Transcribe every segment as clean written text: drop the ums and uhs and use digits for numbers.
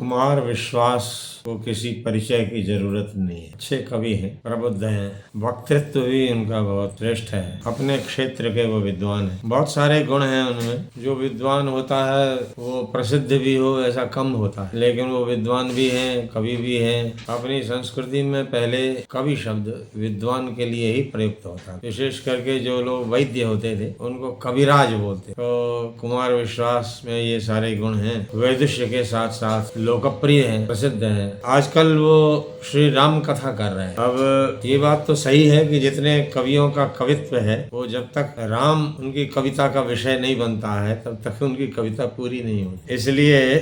कुमार विश्वास को किसी परिचय की जरूरत नहीं है। अच्छे कवि हैं, प्रबुद्ध हैं, वक्तृत्व भी उनका बहुत श्रेष्ठ है। अपने क्षेत्र के वो विद्वान हैं। बहुत सारे गुण हैं उनमें। जो विद्वान होता है वो प्रसिद्ध भी हो ऐसा कम होता है, लेकिन वो विद्वान भी हैं, कवि भी हैं। अपनी संस्कृति में पहले कवि शब्द विद्वान के लिए ही प्रयुक्त होता है। विशेष करके जो लोग वैद्य होते थे उनको कविराज बोलते। तो कुमार विश्वास में ये सारे गुण हैं। वैदुष्य के साथ साथ लोकप्रिय हैं, प्रसिद्ध हैं। आजकल वो श्री राम कथा कर रहे हैं। अब ये बात तो सही है कि जितने कवियों का कवित्व है वो जब तक राम उनकी कविता का विषय नहीं बनता है तब तक उनकी कविता पूरी नहीं होती। इसलिए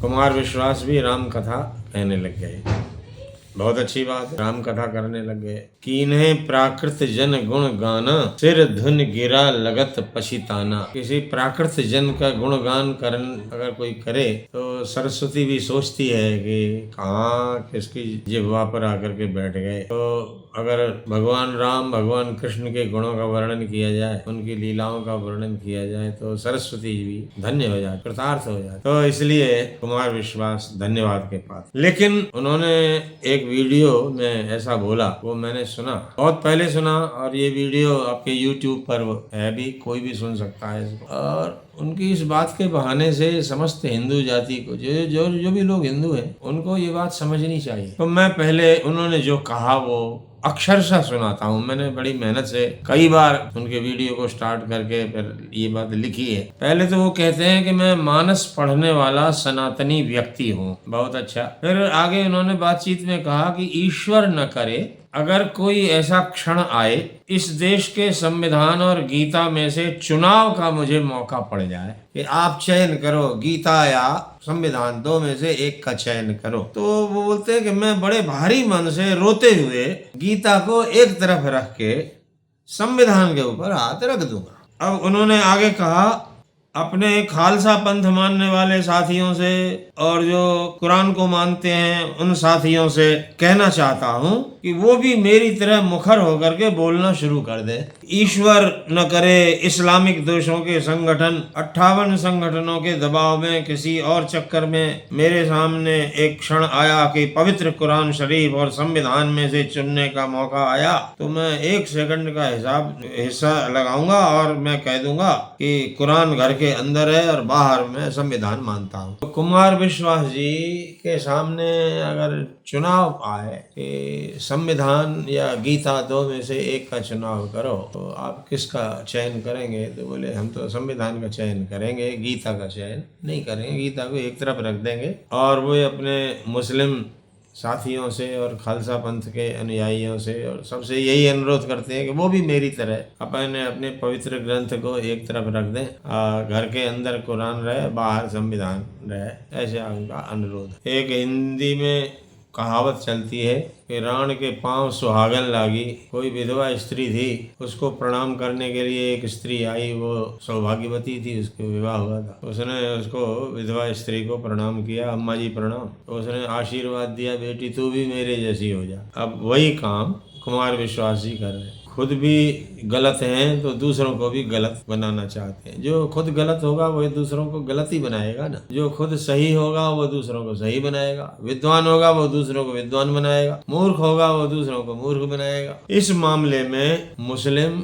कुमार विश्वास भी राम कथा कहने लग गए। बहुत अच्छी बात है, राम कथा करने लग गए। कीन्हे प्राकृत जन गुण गाना, सिर धुन गिरा लगत पछिताना। किसी प्राकृत जन का गुणगान करन अगर कोई करे तो सरस्वती भी सोचती है कि कहाँ किसकी जिह्वा पर आकर के बैठ गए। तो अगर भगवान राम भगवान कृष्ण के गुणों का वर्णन किया जाए, उनकी लीलाओं का वर्णन किया जाए तो सरस्वती भी धन्य हो जाए, कृतार्थ हो जाए। तो इसलिए कुमार विश्वास धन्यवाद के पात्र। लेकिन उन्होंने एक वीडियो में ऐसा बोला, वो मैंने सुना, बहुत पहले सुना, और ये वीडियो आपके YouTube पर है भी, कोई भी सुन सकता है इसको। और उनकी इस बात के बहाने से समस्त हिंदू जाति को, जो भी लोग हिंदू हैं, उनको ये बात समझनी चाहिए। तो मैं पहले उन्होंने जो कहा वो अक्षरशः सुनाता हूँ। मैंने बड़ी मेहनत से कई बार उनके वीडियो को स्टार्ट करके फिर ये बात लिखी है। पहले तो वो कहते हैं कि मैं मानस पढ़ने वाला सनातनी व्यक्ति हूँ। बहुत अच्छा। फिर आगे उन्होंने बातचीत में कहा कि ईश्वर न करे अगर कोई ऐसा क्षण आए, इस देश के संविधान और गीता में से चुनाव का मुझे मौका पड़ जाए कि आप चयन करो, गीता या संविधान, दो में से एक का चयन करो, तो वो बोलते हैं कि मैं बड़े भारी मन से रोते हुए गीता को एक तरफ रख के संविधान के ऊपर हाथ रख दूंगा। अब उन्होंने आगे कहा, अपने खालसा पंथ मानने वाले साथियों से और जो कुरान को मानते हैं उन साथियों से कहना चाहता हूँ कि वो भी मेरी तरह मुखर होकर के बोलना शुरू कर दे। ईश्वर न करे इस्लामिक देशों के संगठन 58 संगठनों के दबाव में किसी और चक्कर में मेरे सामने एक क्षण आया कि पवित्र कुरान शरीफ और संविधान में से चुनने का मौका आया, तो मैं 1 सेकंड का हिस्सा लगाऊंगा और मैं कह दूंगा कि कुरान घर के अंदर है और बाहर मैं संविधान मानता हूँ। तो कुमार विश्वास जी के सामने अगर चुनाव आए कि संविधान या गीता, दो में से एक का चुनाव करो, तो आप किसका चयन करेंगे? तो बोले हम तो संविधान का चयन करेंगे, गीता का चयन नहीं करेंगे। गीता को एक तरफ रख देंगे और वो अपने मुस्लिम साथियों से और खालसा पंथ के अनुयायियों से और सबसे यही अनुरोध करते हैं कि वो भी मेरी तरह अपने पवित्र ग्रंथ को एक तरफ रख दें, घर के अंदर कुरान रहे, बाहर संविधान रहे। ऐसे उनका अनुरोध। एक हिंदी में कहावत चलती है कि राण के पांव सुहागन लागी। कोई विधवा स्त्री थी, उसको प्रणाम करने के लिए एक स्त्री आई, वो सौभाग्यवती थी, उसको विवाह हुआ था। उसने उसको विधवा स्त्री को प्रणाम किया, अम्मा जी प्रणाम। तो उसने आशीर्वाद दिया, बेटी तू भी मेरे जैसी हो जा। अब वही काम कुमार विश्वास जी कर रहे हैं। खुद भी गलत हैं तो दूसरों को भी गलत बनाना चाहते हैं। जो खुद गलत होगा वो दूसरों को गलत ही बनाएगा ना। जो खुद सही होगा वो दूसरों को सही बनाएगा। विद्वान होगा वो दूसरों को विद्वान बनाएगा। मूर्ख होगा वो दूसरों को मूर्ख बनाएगा। इस मामले में मुस्लिम,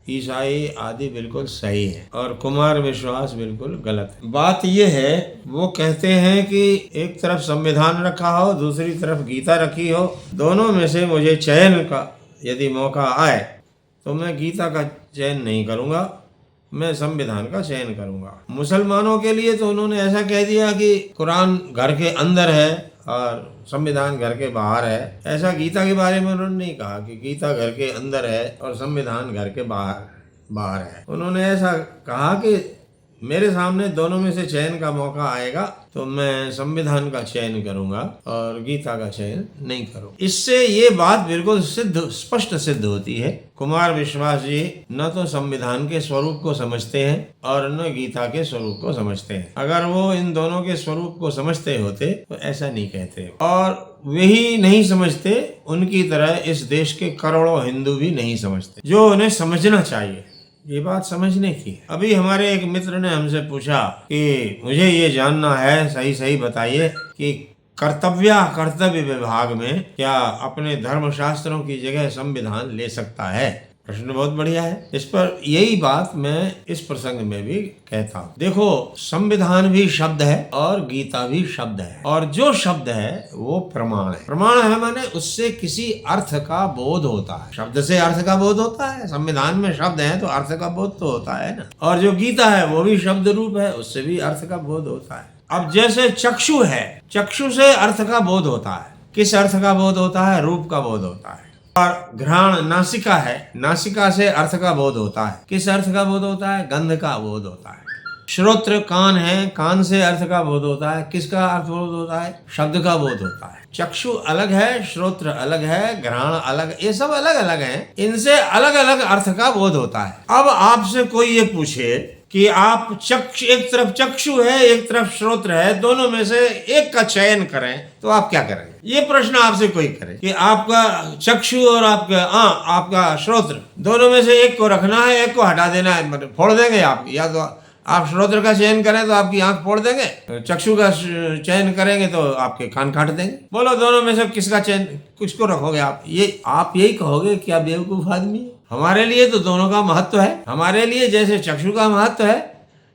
ईसाई आदि बिल्कुल सही है और कुमार विश्वास बिल्कुल गलत है। बात यह है, वो कहते हैं कि एक तरफ संविधान रखा हो, दूसरी तरफ गीता रखी हो, दोनों में से मुझे चयन का यदि मौका आए तो मैं गीता का चयन नहीं करूंगा, मैं संविधान का चयन करूंगा। मुसलमानों के लिए तो उन्होंने ऐसा कह दिया कि कुरान घर के अंदर है और संविधान घर के बाहर है। ऐसा गीता के बारे में उन्होंने नहीं कहा कि गीता घर के अंदर है और संविधान घर के बाहर है। उन्होंने ऐसा कहा कि मेरे सामने दोनों में से चयन का मौका आएगा तो मैं संविधान का चयन करूंगा और गीता का चयन नहीं करूंगा। इससे ये बात बिल्कुल स्पष्ट सिद्ध होती है, कुमार विश्वास जी न तो संविधान के स्वरूप को समझते हैं और न गीता के स्वरूप को समझते हैं। अगर वो इन दोनों के स्वरूप को समझते होते तो ऐसा नहीं कहते, और वही नहीं समझते, उनकी तरह इस देश के करोड़ों हिंदू भी नहीं समझते, जो उन्हें समझना चाहिए। ये बात समझने की है। अभी हमारे एक मित्र ने हमसे पूछा कि मुझे ये जानना है, सही सही बताइए कि कर्तव्य विभाग में क्या अपने धर्मशास्त्रों की जगह संविधान ले सकता है। प्रश्न बहुत बढ़िया है। इस पर यही बात मैं इस प्रसंग में भी कहता हूँ। देखो, संविधान भी शब्द है और गीता भी शब्द है, और जो शब्द है वो प्रमाण है। प्रमाण है माने उससे किसी अर्थ का बोध होता है। शब्द से अर्थ का बोध होता है, संविधान में शब्द है तो अर्थ का बोध तो होता है ना। और जो गीता है वो भी शब्द रूप है, उससे भी अर्थ का बोध होता है। अब जैसे चक्षु है, चक्षु से अर्थ का बोध होता है। किस अर्थ का बोध होता है? रूप का बोध होता है। और घ्राण नासिका है, नासिका से अर्थ का बोध होता है। किस अर्थ का बोध होता है? गंध का बोध होता है। श्रोत्र कान है, कान से अर्थ का बोध होता है। किसका अर्थ बोध होता है? शब्द का बोध होता है। चक्षु अलग है, श्रोत्र अलग है, घ्राण अलग, ये सब अलग अलग हैं। इनसे अलग अलग अर्थ का बोध होता है। अब आपसे कोई ये पूछे कि आप एक तरफ चक्षु है, एक तरफ श्रोत्र है, दोनों में से एक का चयन करें, तो आप क्या करेंगे? ये प्रश्न आपसे कोई करे कि आपका चक्षु और आपका श्रोत्र, दोनों में से एक को रखना है, एक को हटा देना है, मतलब फोड़ देंगे आप। या तो आप श्रोत्र का चयन करें तो आपकी आंख फोड़ देंगे, चक्षु का चयन करेंगे तो आपके कान काट देंगे। बोलो, दोनों में से किसका चयन, किसको रखोगे आप? ये आप यही कहोगे क्या बेवकूफ आदमी है। हमारे लिए तो दोनों का महत्व है। हमारे लिए जैसे चक्षु का महत्व है,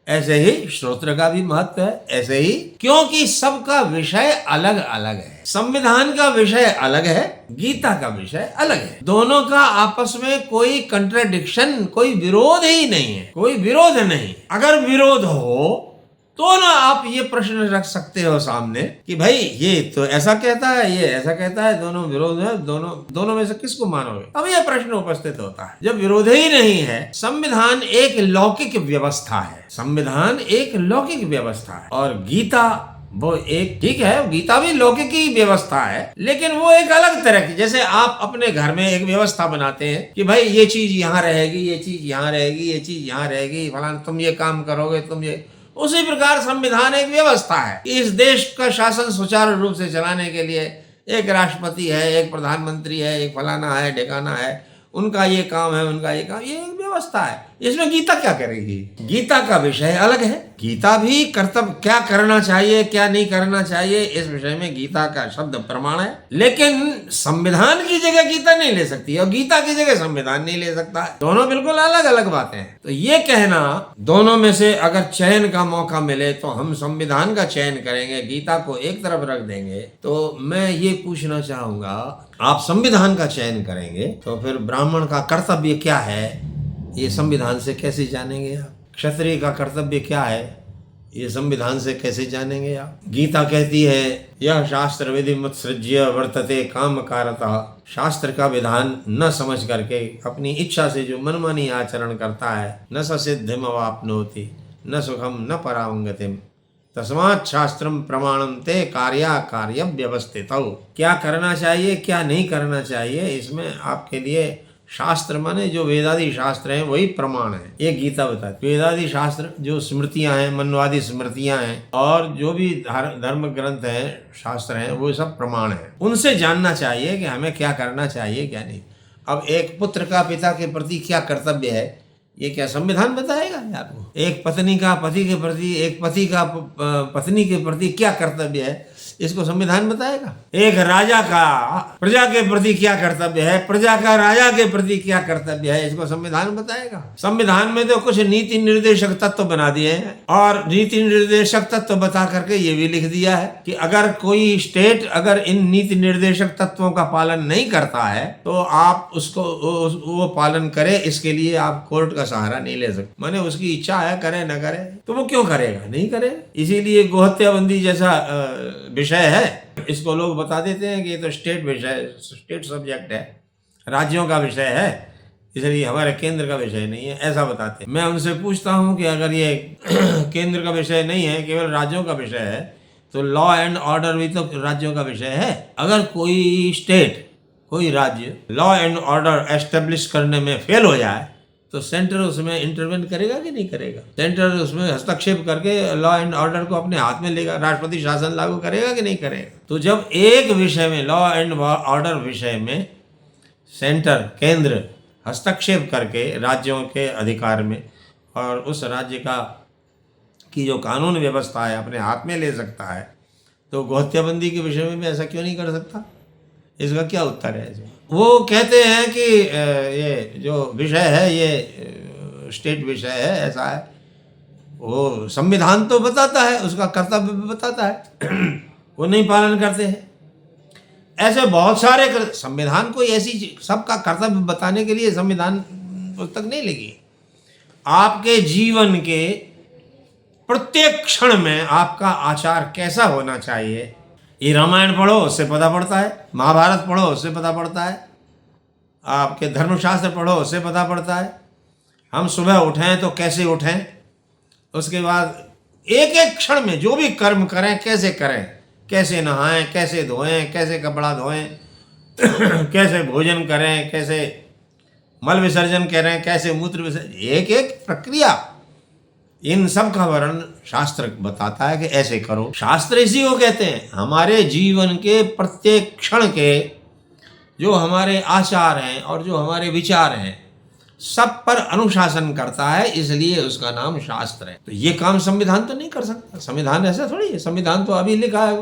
ऐसे ही श्रोत्र का भी महत्व है, ऐसे ही, क्योंकि सबका विषय अलग अलग है। संविधान का विषय अलग है, गीता का विषय अलग है। दोनों का आपस में कोई कंट्राडिक्शन, कोई विरोध ही नहीं है, कोई विरोध नहीं। अगर विरोध हो तो ना आप ये प्रश्न रख सकते हो सामने कि भाई ये तो ऐसा कहता है, ये ऐसा कहता है, दोनों विरोध है, दोनों में से किसको मानोगे? अब ये प्रश्न उपस्थित होता है जब विरोध ही नहीं है। संविधान एक लौकिक व्यवस्था है, संविधान एक लौकिक व्यवस्था है, और गीता वो एक, ठीक है, गीता भी लौकिक ही व्यवस्था है, लेकिन वो एक अलग तरह की। जैसे आप अपने घर में एक व्यवस्था बनाते हैं कि भाई ये चीज यहाँ रहेगी, ये चीज यहाँ रहेगी, ये चीज यहाँ रहेगी, फलाना तुम ये काम करोगे, तुम ये। उसी प्रकार संविधान एक व्यवस्था है। इस देश का शासन सुचारू रूप से चलाने के लिए एक राष्ट्रपति है, एक प्रधानमंत्री है, एक फलाना है, ढेकाना है, उनका ये काम है, उनका ये काम, ये एक व्यवस्था है। इसमें गीता क्या करेगी? गीता का विषय अलग है। गीता भी कर्तव्य, क्या करना चाहिए क्या नहीं करना चाहिए, इस विषय में गीता का शब्द प्रमाण है। लेकिन संविधान की जगह गीता नहीं ले सकती और गीता की जगह संविधान नहीं ले सकता है। दोनों बिल्कुल अलग अलग बातें हैं। तो ये कहना, दोनों में से अगर चयन का मौका मिले तो हम संविधान का चयन करेंगे, गीता को एक तरफ रख देंगे, तो मैं ये पूछना चाहूंगा, आप संविधान का चयन करेंगे तो फिर ब्राह्मण का कर्तव्य क्या है, ये संविधान से कैसे जानेंगे आप? क्षत्रिय का कर्तव्य क्या है, ये संविधान से कैसे जानेंगे आप? गीता कहती है, यह शास्त्र विधि मुत्सृज्य वर्तते काम कारतः। शास्त्र का विधान न समझ करके अपनी इच्छा से जो मनमानी आचरण करता है, न स सिद्धिम अवाप्नोति न सुखम न परांगतिम तस्मात् शास्त्रम प्रमाणम ते कार्य व्यवस्थितौ। क्या करना चाहिए क्या नहीं करना चाहिए, इसमें आपके लिए शास्त्र माने जो वेदादि शास्त्र हैं वही प्रमाण है। ये गीता बताती। वेदादि शास्त्र जो स्मृतियां हैं, मनवादी स्मृतियां हैं, और जो भी धर्म ग्रंथ हैं, शास्त्र हैं, वो सब प्रमाण है। उनसे जानना चाहिए कि हमें क्या करना चाहिए क्या नहीं। अब एक पुत्र का पिता के प्रति क्या कर्तव्य है, ये क्या संविधान बताएगा आपको? एक पत्नी का पति के प्रति, एक पति का पत्नी के प्रति क्या कर्तव्य है, इसको संविधान बताएगा? एक राजा का प्रजा के प्रति क्या कर्तव्य है, प्रजा का राजा के प्रति क्या कर्तव्य है, इसको संविधान बताएगा? संविधान में तो कुछ नीति निर्देशक तत्व बना दिए हैं, और नीति निर्देशक तत्व बता करके ये भी लिख दिया है कि अगर कोई स्टेट अगर इन नीति निर्देशक तत्वों का पालन नहीं करता है तो आप उसको वो पालन करे, इसके लिए आप कोर्ट का सहारा नहीं ले सकते। माने उसकी इच्छा है, करे न करे, तो वो क्यों करेगा? नहीं करे। इसीलिए गोहत्याबंदी जैसा विषय है, इसको लोग बता देते हैं कि ये तो स्टेट विषय, स्टेट सब्जेक्ट है, राज्यों का विषय है, इसलिए हमारे केंद्र का विषय नहीं है, ऐसा बताते हैं। मैं उनसे पूछता हूं कि अगर ये केंद्र का विषय नहीं है, केवल राज्यों का विषय है, तो लॉ एंड ऑर्डर भी तो राज्यों का विषय है। अगर कोई स्टेट, कोई राज्य लॉ एंड ऑर्डर एस्टेब्लिश करने में फेल हो जाए तो सेंटर उसमें इंटरवेन करेगा कि नहीं करेगा? सेंटर उसमें हस्तक्षेप करके लॉ एंड ऑर्डर को अपने हाथ में लेगा, राष्ट्रपति शासन लागू करेगा कि नहीं करेगा? तो जब एक विषय में, लॉ एंड ऑर्डर विषय में, सेंटर, केंद्र हस्तक्षेप करके राज्यों के अधिकार में और उस राज्य की जो कानून व्यवस्था है अपने हाथ में ले सकता है, तो गोहत्याबंदी के विषय में भी ऐसा क्यों नहीं कर सकता? इसका क्या उत्तर है? वो कहते हैं कि ये जो विषय है ये स्टेट विषय है, ऐसा है। वो संविधान तो बताता है, उसका कर्तव्य भी बताता है, वो नहीं पालन करते हैं। ऐसे बहुत सारे संविधान कोई ऐसी सबका कर्तव्य बताने के लिए संविधान पुस्तक नहीं लिखी। आपके जीवन के प्रत्येक क्षण में आपका आचार कैसा होना चाहिए, ये रामायण पढ़ो उससे पता पड़ता है, महाभारत पढ़ो उससे पता पड़ता है, आपके धर्मशास्त्र पढ़ो उससे पता पड़ता है। हम सुबह उठें तो कैसे उठें, उसके बाद एक एक क्षण में जो भी कर्म करें कैसे करें, कैसे नहाएं, कैसे धोएं, कैसे कपड़ा धोएं, कैसे भोजन करें, कैसे मल विसर्जन करें, कैसे मूत्र विसर्जन, एक एक प्रक्रिया, इन सब का वर्णन शास्त्र बताता है कि ऐसे करो। शास्त्र इसी को कहते हैं, हमारे जीवन के प्रत्येक क्षण के जो हमारे आचार हैं और जो हमारे विचार हैं सब पर अनुशासन करता है, इसलिए उसका नाम शास्त्र है। तो ये काम संविधान तो नहीं कर सकता। संविधान ऐसा थोड़ी है, संविधान तो अभी लिखा है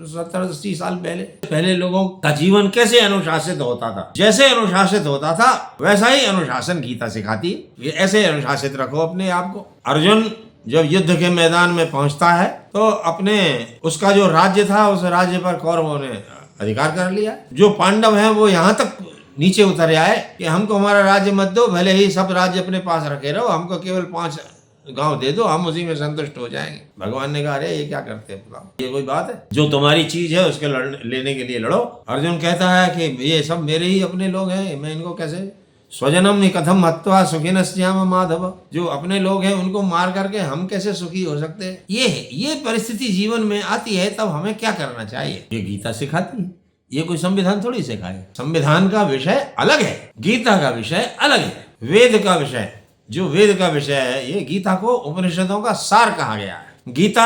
70-80 साल पहले लोगों का जीवन कैसे अनुशासित होता था, जैसे अनुशासित होता था वैसा ही अनुशासन गीता सिखाती है। ये ऐसे अनुशासित रखो अपने आप को। अर्जुन जब युद्ध के मैदान में पहुंचता है तो अपने उसका जो राज्य था उस राज्य पर कौरवों ने अधिकार कर लिया। जो पांडव हैं वो यहाँ तक नीचे उतर आए कि हमको हमारा राज्य मत दो, भले ही सब राज्य अपने पास रखे रहो, हमको केवल 5 गांव दे दो, हम उसी में संतुष्ट हो जाएंगे। भगवान ने कहा अरे ये क्या करते हैं, बताओ, ये कोई बात है? जो तुम्हारी चीज है उसके लेने के लिए लड़ो। अर्जुन कहता है कि ये सब मेरे ही अपने लोग हैं, मैं इनको कैसे, स्वजनम निकथम हत्वा सुखिनस्याम माधव, जो अपने लोग हैं उनको मार करके हम कैसे सुखी हो सकते हैं? ये परिस्थिति जीवन में आती है, तब हमें क्या करना चाहिए, ये गीता सिखाती है। ये कोई संविधान थोड़ी सिखाए। संविधान का विषय अलग है, गीता का विषय अलग है। वेद का विषय, जो वेद का विषय है, ये गीता को उपनिषदों का सार कहा गया है। गीता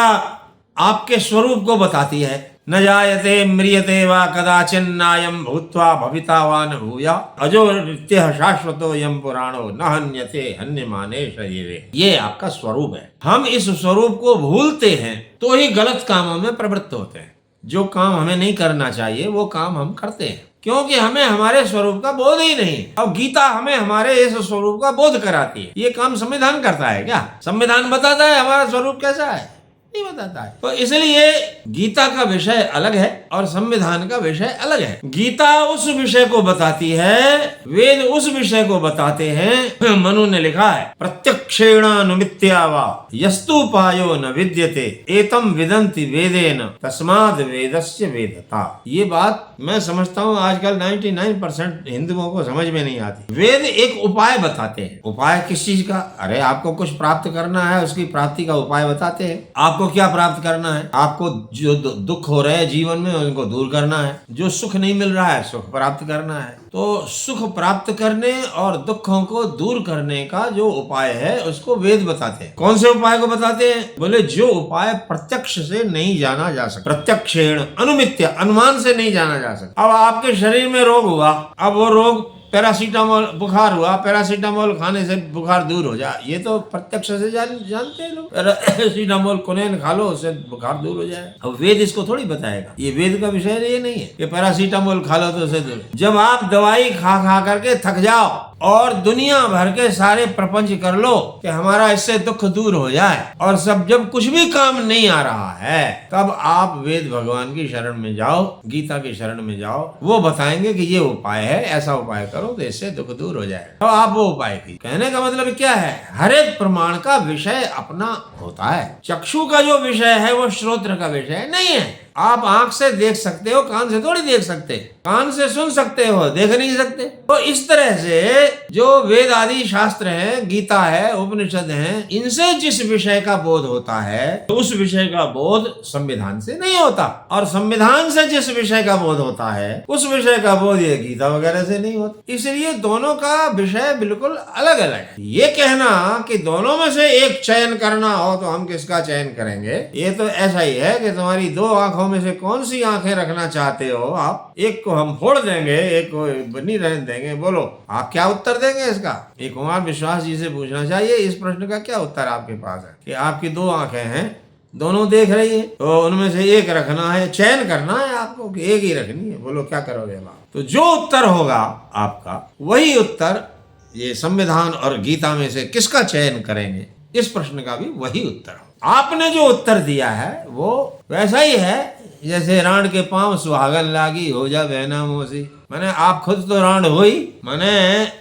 आपके स्वरूप को बताती है। न जायते म्रियते वा कदाचिन नायं भूत्वा भविता वा न भूया अजो नित्यः शाश्वतो यम पुराणो न हन्यते हन्यमाने शरीरे। ये आपका स्वरूप है। हम इस स्वरूप को भूलते हैं तो ही गलत कामों में प्रवृत्त होते हैं। जो काम हमें नहीं करना चाहिए वो काम हम करते हैं, क्योंकि हमें हमारे स्वरूप का बोध ही नहीं। अब गीता हमें हमारे इस स्वरूप का बोध कराती है। ये काम संविधान करता है क्या? संविधान बताता है हमारा स्वरूप कैसा है? नहीं बताता है। तो इसलिए गीता का विषय अलग है और संविधान का विषय अलग है। गीता उस विषय को बताती है, वेद उस विषय को बताते हैं। मनु ने लिखा है, प्रत्यक्षेणानुमित्या वा यस्तुपायो न विद्यते एतम विदन्ति वेदेन तस्माद् वेदस्य वेदता। ये बात मैं समझता हूँ आजकल 99% हिंदुओं को समझ में नहीं आती। वेद एक उपाय बताते हैं। उपाय किस चीज का? अरे आपको कुछ प्राप्त करना है, उसकी प्राप्ति का उपाय बताते हैं। आपको क्या प्राप्त करना है? आपको जो दुख हो रहे हैं जीवन में उनको दूर करना है। जो सुख नहीं मिल रहा है सुख प्राप्त करना है। तो सुख प्राप्त करने और दुखों को दूर करने का जो उपाय है उसको वेद बताते हैं। कौन से उपाय को बताते हैं? बोले जो उपाय प्रत्यक्ष से नहीं जाना जा सकता, प्रत्यक्षेण अनुमित्य, अनुमान से नहीं जाना जा सकता। अब आपके शरीर में रोग हुआ, अब वो रोग पैरासीटामोल, बुखार हुआ, पैरासीटामोल खाने से बुखार दूर हो जाए, ये तो प्रत्यक्ष से जानते हैं लोग। पैरासीटामोल कुनेन खा लो उससे बुखार दूर हो जाए। अब वेद इसको थोड़ी बताएगा, ये वेद का विषय ये नहीं है कि पैरासीटामोल खा लो तो उससे दूर। जब आप दवाई खा खा करके थक जाओ और दुनिया भर के सारे प्रपंच कर लो कि हमारा इससे दुख दूर हो जाए, और सब जब कुछ भी काम नहीं आ रहा है, तब आप वेद भगवान की शरण में जाओ, गीता की शरण में जाओ। वो बताएंगे कि ये उपाय है, ऐसा उपाय करो तो इससे दुख दूर हो जाए। तो आप वो उपाय की। कहने का मतलब क्या है? हर एक प्रमाण का विषय अपना होता है। चक्षु का जो विषय है वो श्रोत्र का विषय नहीं है। आप आंख से देख सकते हो, कान से थोड़ी देख सकते। कान से सुन सकते हो, देख नहीं सकते। तो इस तरह से जो वेद आदि शास्त्र हैं, गीता है, उपनिषद हैं, इनसे जिस विषय का बोध होता है तो उस विषय का बोध संविधान से नहीं होता, और संविधान से जिस विषय का बोध होता है उस विषय का बोध ये गीता वगैरह से नहीं होता। इसलिए दोनों का विषय बिल्कुल अलग अलग है। ये कहना कि दोनों में से एक चयन करना हो तो हम किसका चयन करेंगे, ये तो ऐसा ही है कि तुम्हारी 2 आंखों आंखों में से कौन सी आंखें रखना चाहते हो आप? एक को हम फोड़ देंगे, एक को बनी रहने देंगे। बोलो आप क्या उत्तर देंगे इसका? ये कुमार विश्वास जी से पूछना चाहिए, इस प्रश्न का क्या उत्तर आपके पास है कि आपकी 2 आंखें हैं, दोनों देख रही है, तो उनमें से एक रखना है, चयन करना है आपको कि एक ही रखनी है। बोलो क्या करोगे आप? तो जो उत्तर होगा आपका, वही उत्तर ये संविधान और गीता में से किसका चयन करेंगे, इस प्रश्न का भी वही उत्तर हो। आपने जो उत्तर दिया है वो वैसा ही है जैसे राण के पांव सुहागन लागी, हो जा बहना मोसी। माने आप खुद तो राण हो ही, माने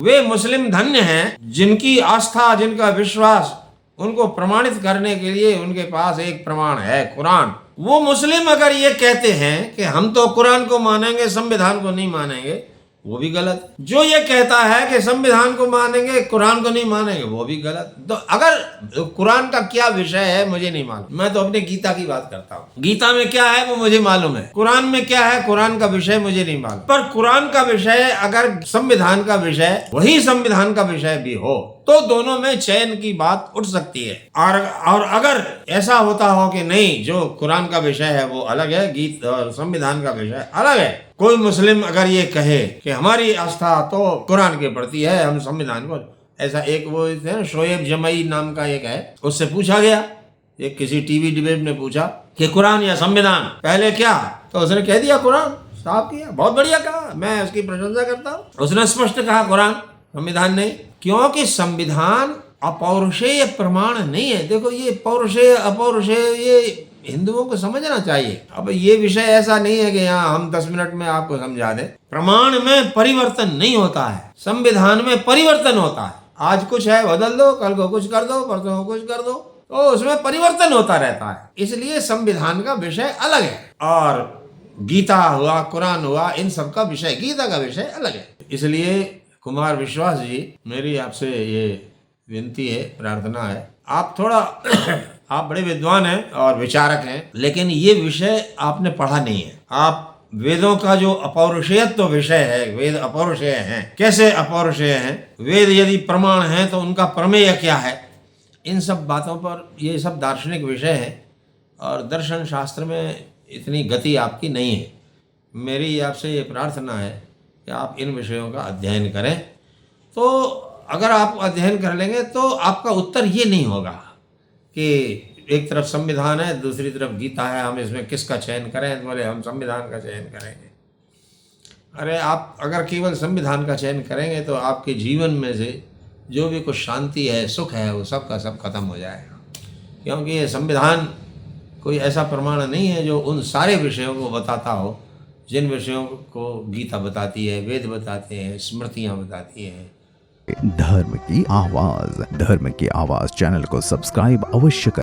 वे मुस्लिम धन्य हैं जिनकी आस्था, जिनका विश्वास, उनको प्रमाणित करने के लिए उनके पास एक प्रमाण है, कुरान। वो मुस्लिम अगर ये कहते हैं कि हम तो कुरान को मानेंगे, संविधान को नहीं मानेंगे, वो भी गलत। जो ये कहता है कि संविधान को मानेंगे, कुरान को नहीं मानेंगे, वो भी गलत। तो अगर कुरान का क्या विषय है मुझे नहीं मालूम, मैं तो अपने गीता की बात करता हूँ। गीता में क्या है वो मुझे मालूम है, कुरान में क्या है, कुरान का विषय मुझे नहीं मालूम। पर कुरान का विषय अगर संविधान का विषय, वही संविधान का विषय भी हो, तो दोनों में चयन की बात उठ सकती है। और अगर ऐसा होता हो कि नहीं, जो कुरान का विषय है वो अलग है, गीत और संविधान का विषय अलग है, कोई मुस्लिम अगर ये कहे कि हमारी आस्था तो कुरान के प्रति है, हम संविधान को, ऐसा एक वो शोएब जमई नाम का एक है, उससे पूछा गया, एक किसी टीवी डिबेट में पूछा कि कुरान या संविधान पहले क्या, तो उसने कह दिया कुरान, साफ किया, बहुत बढ़िया कहा, मैं उसकी प्रशंसा करता हूँ। उसने स्पष्ट कहा कुरान, संविधान नहीं, क्योंकि संविधान अपौरुषेय प्रमाण नहीं है। देखो ये पौरुषेय अपौरुषेय ये हिंदुओं को समझना चाहिए। अब ये विषय ऐसा नहीं है कि यहाँ हम 10 मिनट में आपको समझा दें। प्रमाण में परिवर्तन नहीं होता है, संविधान में परिवर्तन होता है। आज कुछ है बदल दो, कल को कुछ कर दो, परसों को कुछ कर दो, तो उसमें परिवर्तन होता रहता है। इसलिए संविधान का विषय अलग है और गीता हुआ, कुरान हुआ, इन सब का विषय, गीता का विषय अलग है। इसलिए कुमार विश्वास जी, मेरी आपसे ये विनती है, प्रार्थना है, आप थोड़ा आप बड़े विद्वान हैं और विचारक हैं, लेकिन ये विषय आपने पढ़ा नहीं है। आप वेदों का जो अपौरुषेयत्व विषय है, वेद अपौरुषेय हैं, कैसे अपौरुषेय हैं, वेद यदि प्रमाण हैं तो उनका प्रमेय क्या है, इन सब बातों पर, ये सब दार्शनिक विषय है और दर्शन शास्त्र में इतनी गति आपकी नहीं है। मेरी आपसे ये प्रार्थना है कि आप इन विषयों का अध्ययन करें। तो अगर आप अध्ययन कर लेंगे तो आपका उत्तर ये नहीं होगा कि एक तरफ संविधान है, दूसरी तरफ गीता है, हम इसमें किसका चयन करें, बोले हम संविधान का चयन करेंगे। अरे आप अगर केवल संविधान का चयन करेंगे तो आपके जीवन में से जो भी कुछ शांति है, सुख है, वो सब का सब खत्म हो जाएगा। क्योंकि ये संविधान कोई ऐसा प्रमाण नहीं है जो उन सारे विषयों को बताता हो जिन विषयों को गीता बताती है, वेद बताते हैं, स्मृतियाँ बताती हैं। धर्म की आवाज चैनल को सब्सक्राइब अवश्य करें।